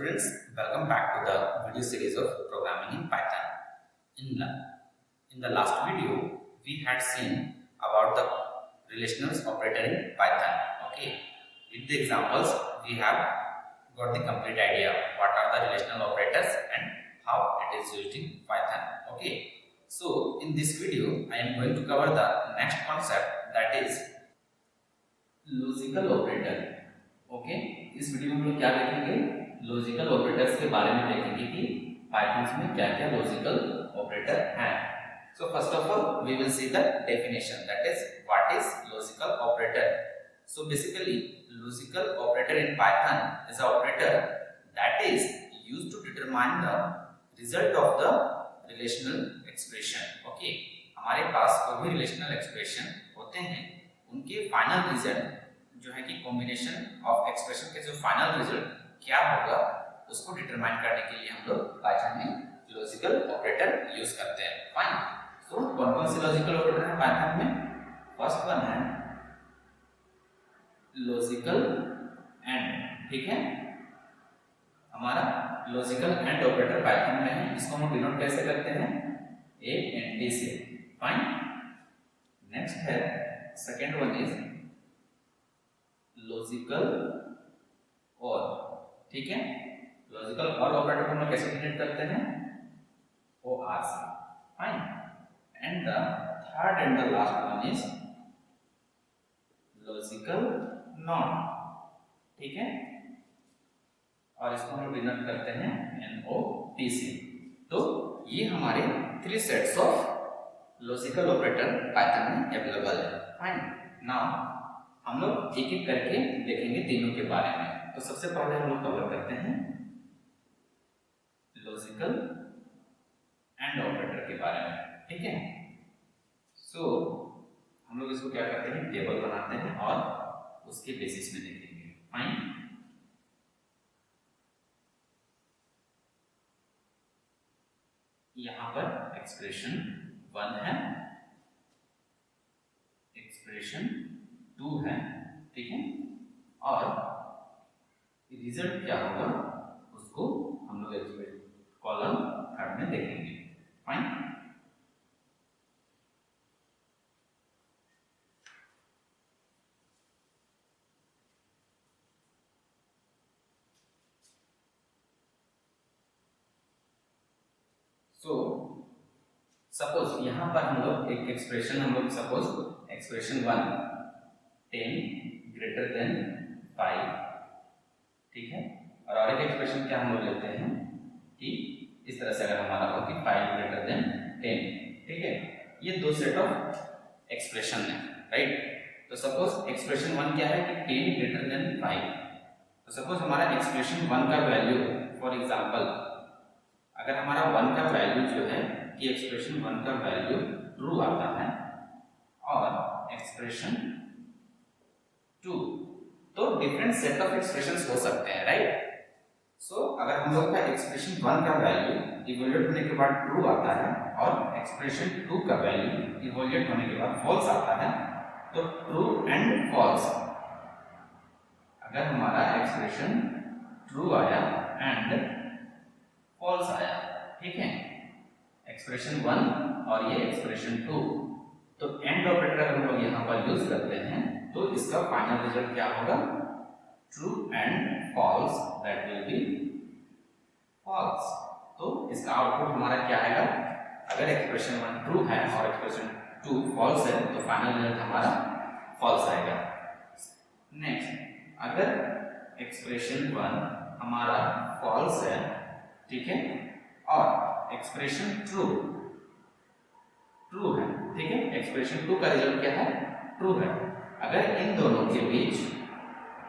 students, welcome back to the video series of programming in Python. In the last video, we had seen about the relational operator in Python. Okay, with the examples, we have got the complete idea what are the relational operators and how it is used in Python. Okay, so in this video, I am going to cover the next concept, that is logical operator. Okay, इस video में हम लोग क्या देखेंगे, logical operators के बारे में देखेंगे कि पाइथन में क्या क्या लॉजिकल ऑपरेटर हैं. So first of all we will see the definition, that is what is logical operator. So basically logical operator in Python is a operator that is used to determine the result of the relational expression. Okay, हमारे पास कोई भी relational expression होते हैं, उनके final result जो है कि कॉम्बिनेशन ऑफ एक्सप्रेशन के जो फाइनल रिजल्ट क्या होगा उसको डिटरमाइन करने के लिए हम लोग पाइथन में लॉजिकल ऑपरेटर यूज करते हैं. फाइन. सो कौन कौन से लॉजिकल ऑपरेटर हैं पाइथन में? फर्स्ट वन है लॉजिकल एंड. ठीक है, हमारा लॉजिकल एंड ऑपरेटर पाइथन में है, इसको हम डिनोट कैसे करते हैं? ए एंड डी से. फाइन. नेक्स्ट है सेकेंड वन इज लॉजिकल और. ठीक है, लॉजिकल और ऑपरेटर को हम कैसे डिनोट करते हैं? ओ आर से. Fine. And the third and the last one is logical not. ठीक है, और इसको हम डिनोट करते हैं एन ओ टी से. तो ये हमारे 3 sets of logical operator Python में अवेलेबल है. फाइन. नाउ हम लोग एक एक करके देखेंगे तीनों के बारे में. तो सबसे पहले हम लोग कवर करते हैं लॉजिकल एंड ऑपरेटर के बारे में. ठीक है, सो हम लोग इसको क्या करते हैं, टेबल बनाते हैं और उसके बेसिस में देखेंगे. फाइन. यहां पर एक्सप्रेशन 1 है, एक्सप्रेशन 2 है. ठीक है, और रिजल्ट क्या होगा उसको हम लोग कॉलम थर्ड में देखेंगे. फाइन. सो सपोज यहां पर हम लोग एक एक्सप्रेशन, हम लोग सपोज एक्सप्रेशन 1 10 ग्रेटर देन 5. ठीक है, और एक एक्सप्रेशन क्या हम लोग लेते हैं कि इस तरह से अगर हमारा हो कि 5 ग्रेटर देन 10. ठीक है, ये दो सेट ऑफ एक्सप्रेशन है. राइट. तो सपोज एक्सप्रेशन 1 क्या है कि 10 ग्रेटर देन 5. तो सपोज हमारा एक्सप्रेशन 1 का वैल्यू, फॉर एग्जांपल अगर हमारा 1 का वैल्यू जो है कि एक्सप्रेशन 1 का वैल्यू ट्रू आता है और एक्सप्रेशन 2, तो डिफरेंट सेट ऑफ एक्सप्रेशंस हो सकते हैं. राइट. सो अगर हम लोग का एक्सप्रेशन 1 का वैल्यू इवैल्यूएट होने के बाद ट्रू आता है और एक्सप्रेशन 2 का वैल्यू इवैल्यूएट होने के बाद फॉल्स आता है, तो ट्रू एंड फॉल्स, अगर हमारा एक्सप्रेशन ट्रू आया एंड फॉल्स आया, ठीक है, एक्सप्रेशन 1 और ये एक्सप्रेशन 2, तो एंड ऑपरेटर हम लोग यहाँ पर यूज करते हैं, तो इसका फाइनल रिजल्ट क्या होगा? True and false, that will be false. तो इसका आउटपुट हमारा क्या आएगा? अगर एक्सप्रेशन 1 ट्रू है और एक्सप्रेशन 2 फॉल्स है, तो फाइनल रिजल्ट हमारा फॉल्स आएगा. नेक्स्ट, अगर एक्सप्रेशन 1 हमारा फॉल्स है, ठीक है, और एक्सप्रेशन ट्रू है, ठीक है, एक्सप्रेशन 2 का रिजल्ट क्या है? ट्रू है. अगर इन दोनों के बीच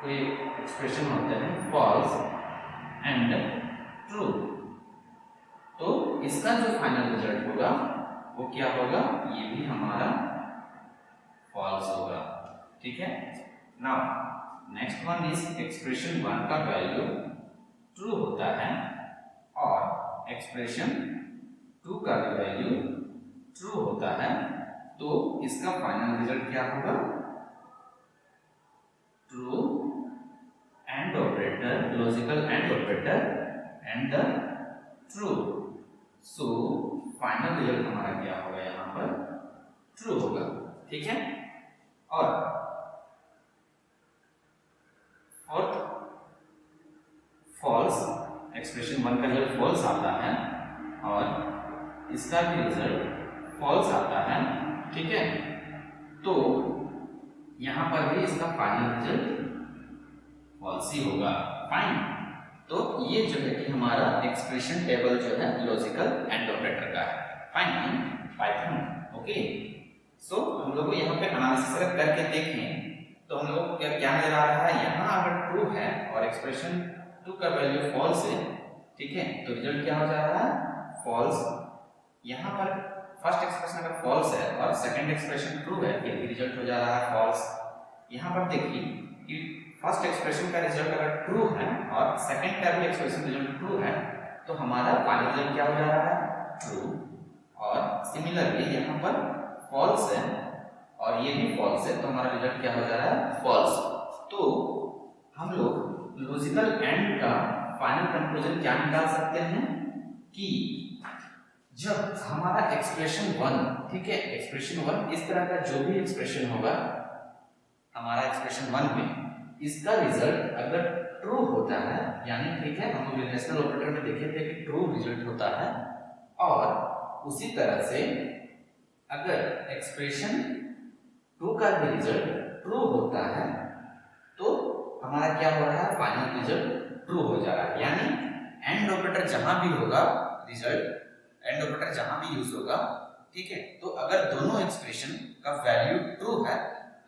कोई एक्सप्रेशन होते हैं फॉल्स एंड ट्रू, तो इसका जो फाइनल रिजल्ट होगा वो क्या होगा? ये भी हमारा फॉल्स होगा. ठीक है. Now next one is expression 1 का वैल्यू ट्रू होता है और एक्सप्रेशन 2 का वैल्यू ट्रू होता है, तो इसका फाइनल रिजल्ट क्या होगा? True and operator, logical and operator and the true. So final result हमारा क्या होगा यहाँ पर ट्रू होगा, ठीक है। और फोर्थ फॉल्स, एक्सप्रेशन 1 का रिजल्ट फॉल्स आता है और इसका भी रिजल्ट फॉल्स आता है, ठीक है। तो यहां पर भी इसका फाइनल रिजल्ट फॉल्स ही होगा, फाइन। तो ये जो है कि हमारा एक्सप्रेशन टेबल जो है लॉजिकल एंड ऑपरेटर का है, फाइन, पाइथन, ओके। सो हम लोग को यहाँ पे एनालिसिस अगर करके देखें तो हम लोग को क्या नजर आ रहा है, यहाँ अगर ट्रू है और एक्सप्रेशन 2 का वैल्यू फॉल्स है, ठीक है, तो रिजल्ट क्या हो जा रहा है फॉल्स। यहाँ पर फर्स्ट एक्सप्रेशन अगर फॉल्स है और सेकंड एक्सप्रेशन ट्रू है, फिर भी रिजल्ट हो जा रहा है फॉल्स। यहाँ पर देखिए कि फर्स्ट एक्सप्रेशन का रिजल्ट अगर ट्रू है और सेकंड का भी एक्सप्रेशन रिजल्ट ट्रू है, तो हमारा फाइनल रिजल्ट क्या हो जा रहा है ट्रू। और सिमिलरली यहाँ पर फॉल्स है और ये भी फॉल्स है, तो हमारा रिजल्ट क्या हो जा रहा है फॉल्स। तो हम लोग लॉजिकल एंड का फाइनल कंक्लूजन क्या निकाल सकते हैं कि जब हमारा एक्सप्रेशन 1, ठीक है, एक्सप्रेशन 1 इस तरह का जो भी एक्सप्रेशन होगा हमारा एक्सप्रेशन 1 में, इसका रिजल्ट अगर ट्रू होता है, यानी ठीक है हम लोग रिलेशनल ऑपरेटर में देखे थे कि ट्रू रिजल्ट होता है, और उसी तरह से अगर एक्सप्रेशन 2 का भी रिजल्ट ट्रू होता है तो हमारा क्या हो रहा है फाइनल रिजल्ट ट्रू हो जा रहा है। यानी एंड ऑपरेटर जहां भी होगा, रिजल्ट एंड ऑपरेटर जहां भी यूज होगा, ठीक है, तो अगर दोनों एक्सप्रेशन का वैल्यू ट्रू है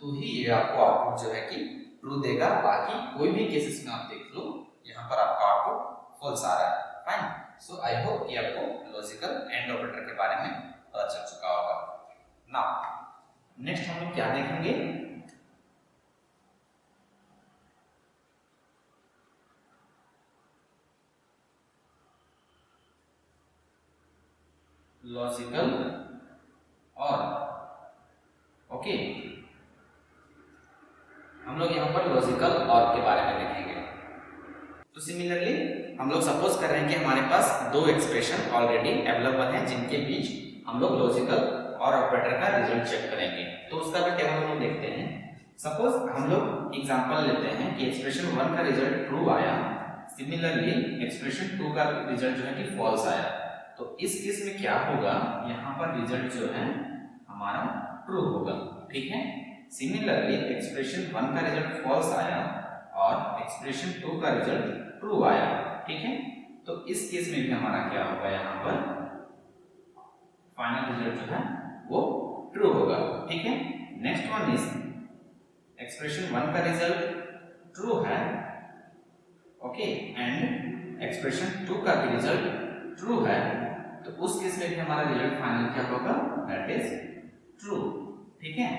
तो ही ये आपको आउटपुट जो है कि ट्रू देगा। बाकी कोई भी केसेस में आप देख लो यहाँ पर आपका आउटपुट फॉल्स आ रहा है, फाइन। सो आई होप कि आपको लॉजिकल एंड ऑपरेटर के बारे में पता चल चुका होगा। नाउ नेक्स्ट हम लोग क्या देखेंगे, लॉजिकल और, ओके, हम लोग यहाँ पर लॉजिकल और के बारे में देखेंगे। तो सिमिलरली हम लोग सपोज कर रहे हैं कि हमारे पास दो एक्सप्रेशन ऑलरेडी अवेलेबल हैं जिनके बीच हम लोग लॉजिकल और ऑपरेटर का रिजल्ट चेक करेंगे। तो उसका भी टेबल हम लोग देखते हैं। सपोज हम लोग एग्जांपल लेते हैं कि एक्सप्रेशन 1 का रिजल्ट ट्रू आया, सिमिलरली एक्सप्रेशन 2 का रिजल्ट जो है कि फॉल्स आया। तो इस केस में क्या होगा, यहाँ पर रिजल्ट जो है हमारा ट्रू होगा, ठीक है। सिमिलरली एक्सप्रेशन 1 का रिजल्ट फॉल्स आया और एक्सप्रेशन 2 का रिजल्ट ट्रू आया, ठीक है। तो इस केस में भी हमारा क्या होगा, यहाँ पर फाइनल रिजल्ट जो है वो ट्रू होगा, ठीक है। नेक्स्ट वन इज एक्सप्रेशन 1 का रिजल्ट ट्रू है, ओके, एंड एक्सप्रेशन 2 का भी रिजल्ट ट्रू है, तो उस केस में भी हमारा रिजल्ट फाइनल क्या होगा, दैट इज ट्रू, ठीक है।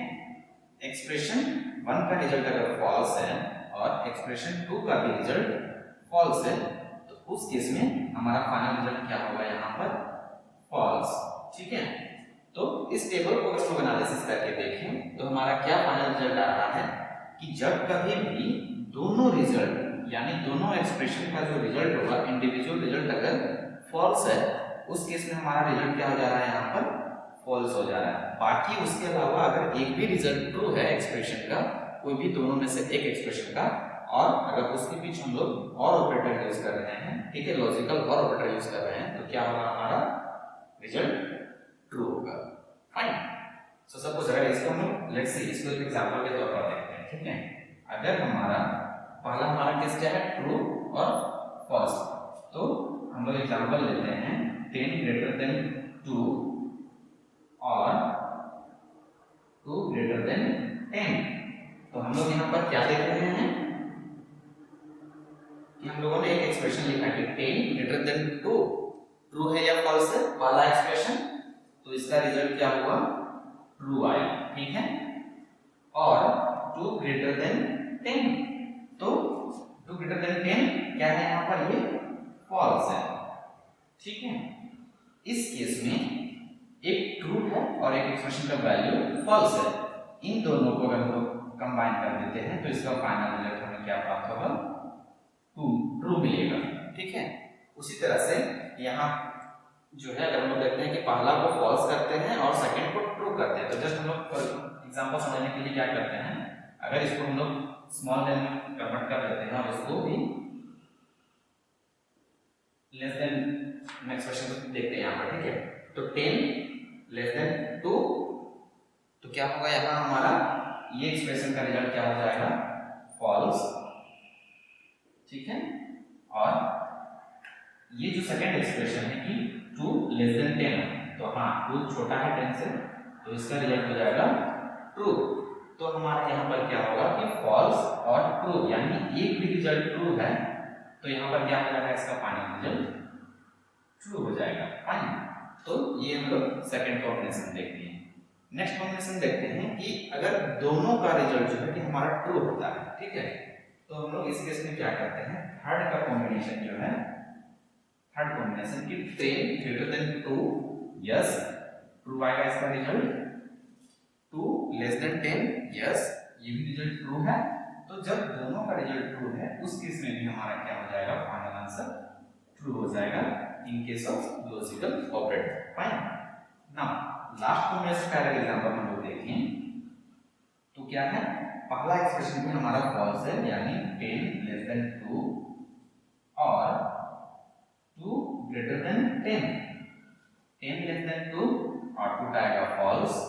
एक्सप्रेशन 1 का रिजल्ट अगर फॉल्स है और एक्सप्रेशन 2 का भी रिजल्ट फॉल्स है, तो उस केस में हमारा फाइनल रिजल्ट क्या होगा, यहाँ पर फॉल्स, ठीक है। तो इस टेबल को अगर हम एनालिसिस करके देखें तो हमारा क्या फाइनल रिजल्ट आ रहा है कि जब कभी भी दोनों रिजल्ट यानी दोनों एक्सप्रेशन का जो रिजल्ट होगा, इंडिविजुअल रिजल्ट अगर फॉल्स है, उस केस में हमारा रिजल्ट क्या हो जा रहा है, यहाँ पर फॉल्स हो जा रहा है। बाकी उसके अलावा अगर एक भी रिजल्ट ट्रू है एक्सप्रेशन का, कोई भी दोनों में से एक एक्सप्रेशन का, और अगर उसके बीच हम लोग और ऑपरेटर यूज कर रहे हैं, ठीक है, लॉजिकल और ऑपरेटर यूज कर रहे हैं, तो क्या होगा, हमारा रिजल्ट ट्रू होगा, फाइन। सो सपोज अगर इसको हम लेट्स सी इसको एक एग्जांपल के तौर पर देखते हैं, ठीक है। अगर हमारा पहला हमारा केस क्या है, ट्रू और फॉल्स, तो हम लोग एग्जांपल लेते हैं 10 ग्रेटर देन 2 और 2 ग्रेटर देन 10। तो हम लोग यहाँ पर क्या देख रहे हैं कि हम लोगों ने एक एक्सप्रेशन लिखा है 10 ग्रेटर देन 2 ट्रू है या फॉल्स है, पहला एक्सप्रेशन, तो इसका रिजल्ट क्या हुआ, ट्रू आया, ठीक है। और 2 ग्रेटर देन 10, तो 2 ग्रेटर देन 10 क्या है, यहाँ पर ये फॉल्स है, ठीक है। इस केस में एक ट्रू है और एक एक्सप्रेशन का वैल्यू फॉल्स है, इन दोनों को अगर हम लोग कंबाइन कर देते हैं तो इसका फाइनल रिजल्ट हमें क्या प्राप्त होगा, ट्रू मिलेगा, ठीक है। उसी तरह से यहाँ जो है अगर हम लोग देखते हैं कि पहला को फॉल्स करते हैं और सेकंड को ट्रू करते हैं, तो जस्ट हम लोग एग्जांपल समझने के लिए क्या करते हैं, अगर इसको हम लोग स्मॉल देन में कन्वर्ट कर लेते हैं और इसको भी लेस देन नेक्स्ट क्वेश्चन देखते हैं यहाँ पर, ठीक है। तो 10 लेस देन 2, तो क्या होगा यहाँ हमारा ये एक्सप्रेशन का रिजल्ट क्या हो जाएगा, फॉल्स, ठीक है। और ये जो सेकंड एक्सप्रेशन है कि 2 लेस देन 10, तो हाँ 2 छोटा है 10 से, तो इसका रिजल्ट हो जाएगा ट्रू। तो हमारा यहाँ पर क्या होगा कि फॉल्स और ट्रू, यानी एक भी रिजल्ट ट्रू है तो यहाँ पर क्या हो जाएगा, इसका फाइनल रिजल्ट ट्रू हो जाएगा, फाइन। तो ये हम लोग सेकंड कॉम्बिनेशन देखते हैं। नेक्स्ट कॉम्बिनेशन देखते हैं कि अगर दोनों का रिजल्ट जो है कि हमारा ट्रू होता है, ठीक है, तो हम लोग इस केस में क्या करते हैं, थर्ड का कॉम्बिनेशन जो है, थर्ड कॉम्बिनेशन की 10 ग्रेटर देन 2, यस ट्रू आएगा इसका रिजल्ट, 2 लेस देन 10, यस ये भी रिजल्ट ट्रू है। तो जब दोनों का रिजल्ट ट्रू है उस केस में भी हमारा क्या हो जाएगा, फाइनल आंसर ट्रू हो जाएगा in case of logical operator, fine. Now last combination का एग्जांपल हम लोग देखें तो क्या है, पहला एक्सप्रेशन भी हमारा फॉल्स है, यानी 10 लेस देन 2 और 2 greater than 10, 10 less than 2 output आएगा फॉल्स,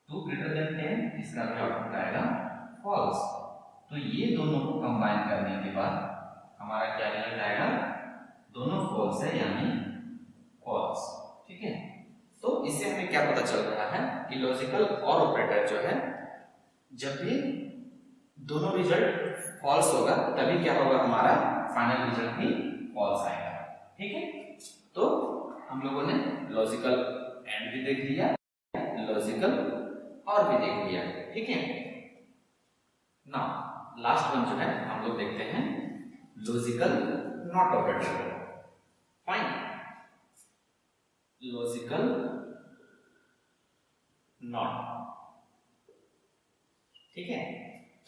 2 ग्रेटर देन 10 इसका भी आउटपुट आएगा फॉल्स। तो ये दोनों को कंबाइन करने के बाद हमारा क्या रिजल्ट आएगा, दोनों फॉल्स है यानी फॉल्स, ठीक है। तो इससे हमें क्या पता चल रहा है कि लॉजिकल और ऑपरेटर जो है जब भी दोनों रिजल्ट फॉल्स होगा तभी क्या होगा, हमारा फाइनल रिजल्ट भी फॉल्स आएगा, ठीक है। तो हम लोगों ने लॉजिकल एंड भी देख लिया, लॉजिकल और भी देख लिया, ठीक है। नाउ लास्ट वन जो है हम लोग देखते हैं logical not operator, fine. Logical not, ठीक है।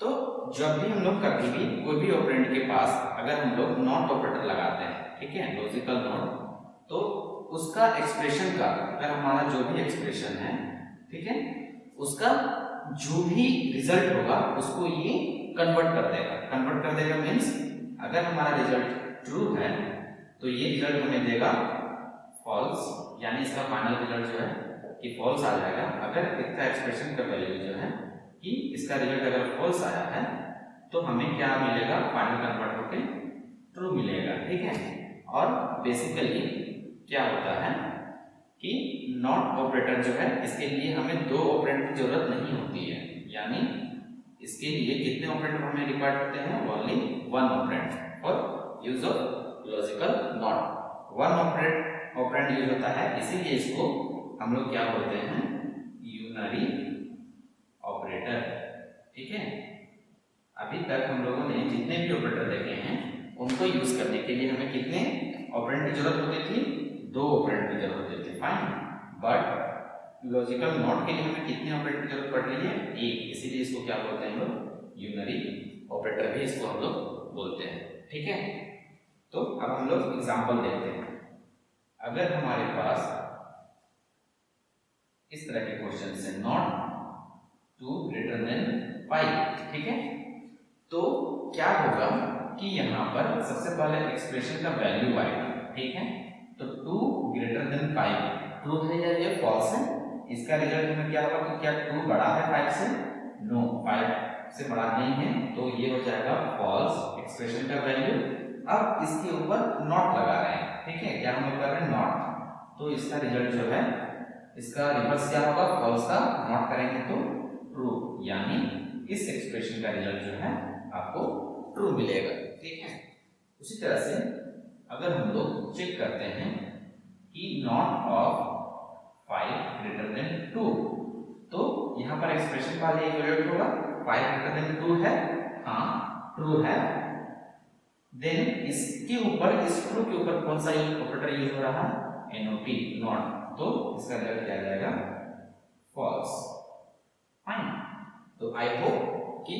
तो जब भी हम लोग कभी भी कोई भी ऑपरेंड के पास अगर हम लोग नॉट ऑपरेटर लगाते हैं, ठीक है, लॉजिकल नॉट, तो उसका एक्सप्रेशन का अगर हमारा जो भी एक्सप्रेशन है, ठीक है, उसका जो भी रिजल्ट होगा उसको ये कन्वर्ट कर देगा। कन्वर्ट कर देगा मीन्स अगर हमारा रिजल्ट ट्रू है तो ये रिजल्ट हमें देगा फॉल्स, यानी इसका फाइनल रिजल्ट जो है कि फॉल्स आ जाएगा। अगर इसका एक्सप्रेशन का वैल्यू जो है कि इसका रिजल्ट अगर फॉल्स आया है तो हमें क्या मिलेगा, फाइनल कन्वर्ट होके ट्रू मिलेगा, ठीक है। और बेसिकली क्या होता है कि नॉट ऑपरेटर जो है इसके लिए हमें दो ऑपरेंड की जरूरत नहीं होती है, यानी इसके लिए कितने ऑपरेंड हमें रिक्वायर्ड होते हैं, only one operand for use of logical not. One operand use होता है, इसीलिए इसको हम लोग क्या बोलते हैं, यूनरी ऑपरेटर, ठीक है। अभी तक हम लोगों ने जितने भी ऑपरेटर देखे हैं उनको यूज करने के लिए हमें कितने ऑपरेंड की जरूरत होती थी, दो ऑपरेंड की जरूरत होती थी, फाइन। बट लॉजिकल नॉट के लिए हमें कितने ऑपरेंड की जरूरत पड़ रही है, एक, इसीलिए इसको क्या बोलते हैं हम लोग, यूनरी ऑपरेटर भी इसको हम लोग बोलते हैं, ठीक है। तो अब हम लोग एग्जांपल देखते हैं। अगर हमारे पास इस तरह के क्वेश्चन है, नॉट 2 ग्रेटर देन 5, ठीक है, तो क्या होगा कि यहाँ पर सबसे पहले एक्सप्रेशन का वैल्यू आएगा, ठीक है। तो 2 ग्रेटर देन 5 ट्रू है या ये फॉल्स है, इसका रिजल्ट हमें क्या होगा कि क्या 2 बड़ा है 5 से, नो 5 से बड़ा नहीं है, तो ये हो जाएगा फॉल्स एक्सप्रेशन का वैल्यू। अब इसके ऊपर नॉट लगा रहे हैं, ठीक है, क्या हम लोग कर रहे हैं नॉट, तो इसका रिजल्ट जो है इसका रिवर्स क्या होगा, फॉल्स का नॉट करेंगे तो ट्रू, यानी इस एक्सप्रेशन का रिजल्ट जो है आपको ट्रू मिलेगा, ठीक है। उसी तरह से अगर हम लोग चेक करते हैं कि नॉट ऑफ 5 ग्रेटर देन 2, तो यहाँ पर एक्सप्रेशन का ये रिजल्ट होगा 5 ग्रेटर देन 2 है, हाँ ट्रू है। देन इसके ऊपर, इस ट्रू के ऊपर कौन सा ऑपरेटर यूज हो रहा है, एनओटी, नॉट, तो इसका रिजल्ट क्या जाएगा, फॉल्स, फाइन। तो आई होप कि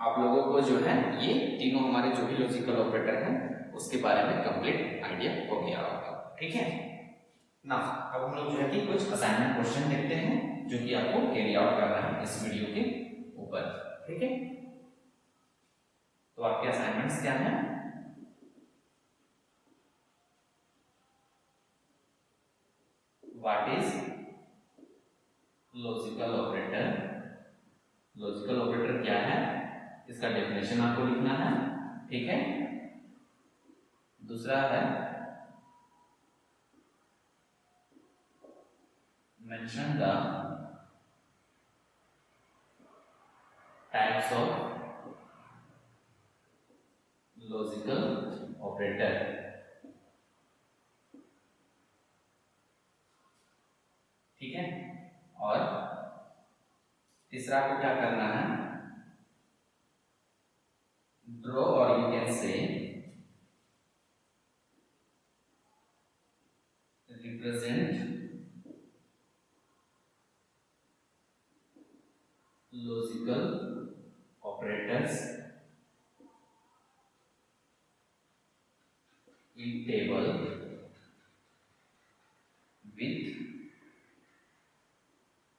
आप लोगों को जो है ये तीनों हमारे जो भी लॉजिकल ऑपरेटर हैं उसके बारे में कंप्लीट आइडिया हो गया होगा। ठीक है ना। अब हम लोग जो है कि कुछ असाइनमेंट क्वेश्चन देखते हैं जो कि आपको कैरी आउट करना है इस वीडियो के ऊपर। ठीक है, तो आपके असाइनमेंट्स क्या हैं? What is logical operator? Logical operator क्या है, इसका डेफिनेशन आपको लिखना है। ठीक है, दूसरा है mention the types of logical operator. ठीक है, और तीसरा आपको क्या करना है, ड्रॉ और you can say represent logical operators in table with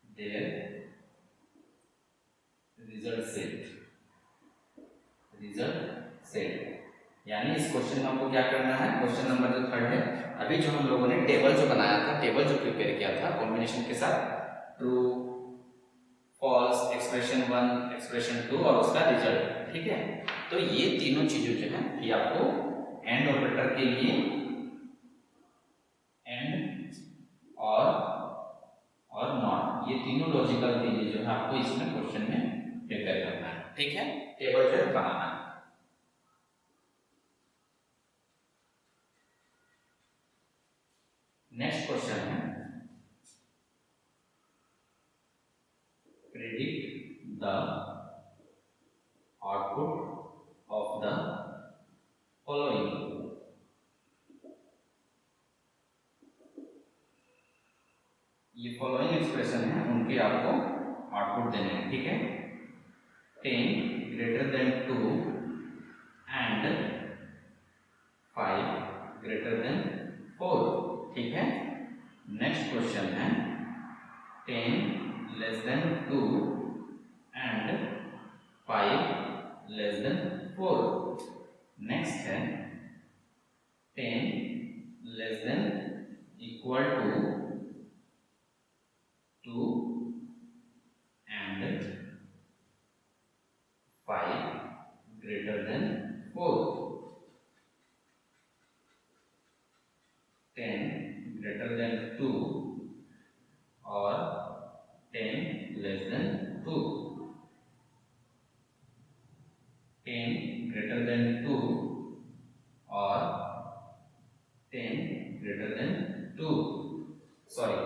their result set. यानी इस क्वेश्चन में हमको क्या करना है, क्वेश्चन नंबर जो 3 है, अभी जो हम लोगों ने टेबल जो बनाया था, टेबल जो प्रिपेयर किया था कॉम्बिनेशन के साथ, ट्रू, फॉल्स, एक्सप्रेशन 1, एक्सप्रेशन 2 और उसका रिजल्ट। ठीक है, तो ये तीनों चीजें जो है ये आपको एंड ऑपरेटर के लिए एंड और नॉट, ये तीनों लॉजिकल चीजें जो है आपको इसमें क्वेश्चन में प्रिपेयर करना है। ठीक है, टेबल जो है बनाना है। नेक्स्ट क्वेश्चन है predict the output of the following. ये फॉलोइंग एक्सप्रेशन है, उनके आपको आउटपुट देने हैं। ठीक है, 10 greater than 2 and 5 greater than 4। ठीक है, नेक्स्ट क्वेश्चन है 10 less than 2 and 5 less than 4। Next है 10 less than equal to 2 and 5 greater than 4। 10 greater than 2 और 10 लेस देन 2। 10 ग्रेटर देन 2 और 10 greater than 2, sorry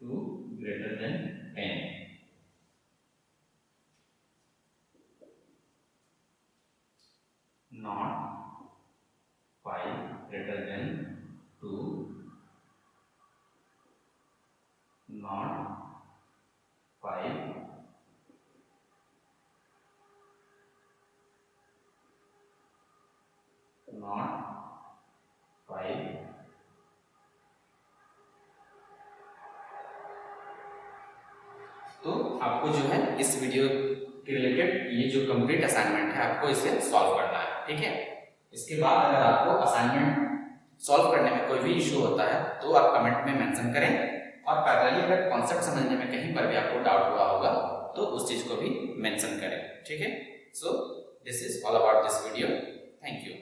2 greater than 10। not 5 greater than 2, not 5 not 5 तो आपको जो है इस video के रिलेटेड ये जो कंप्लीट असाइनमेंट है आपको इसे सॉल्व करना है। ठीक है, इसके बाद अगर आपको असाइनमेंट सॉल्व करने में कोई भी इशू होता है तो आप कमेंट में मेंशन करें, और पैरेलली अगर कॉन्सेप्ट समझने में कहीं पर भी आपको डाउट हुआ होगा तो उस चीज को भी मेंशन करें। ठीक है, so this is all about this video. Thank you.